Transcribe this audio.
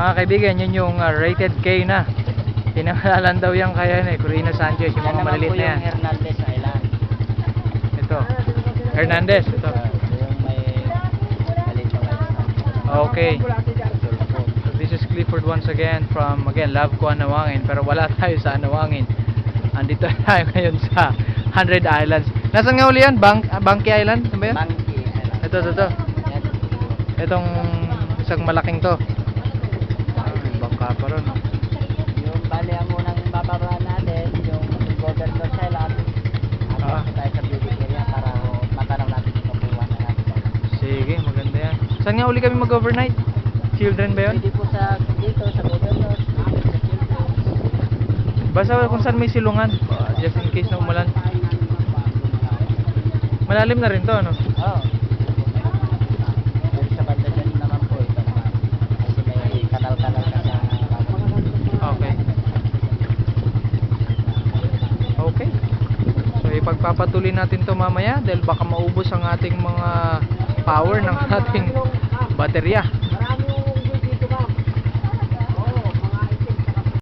Mga kaibigan, yun yung rated K na. Pinangalanan daw yan kaya Corina Sanchez, yung mga maliliit na yan. Yung Hernandez Island. Ito. Hernandez, ito. Yung may maliit na island. Okay. So this is Clifford once again from, love ko Anawangin, pero wala tayo sa Anawangin. Andito tayo ngayon sa 100 Islands. Nasaan nga uli yan? Bangkay Island? Ano ba yan? Monkey Island. Ito. Itong isang malaking to. May bangka pa ron. Yung bali ang munang bababa natin, yung Governor Island. Tapos tayo sa beauty area para matanaw natin yung kabuuan na natin. Sige, maganda yan. Saan nga uli kami mag-overnight? Children ba yun? Pwede po dito sa Governor, sa Children. Basta kung saan may silungan, just in case na umulan. Malalim na rin to, ano? Oo. Yung sa banda dyan naman po, ito naman. Kasi may kanal-kanal na sa Okay. Okay. So ipagpapatuloy natin to mamaya dahil baka maubos ang ating mga power ng ating baterya.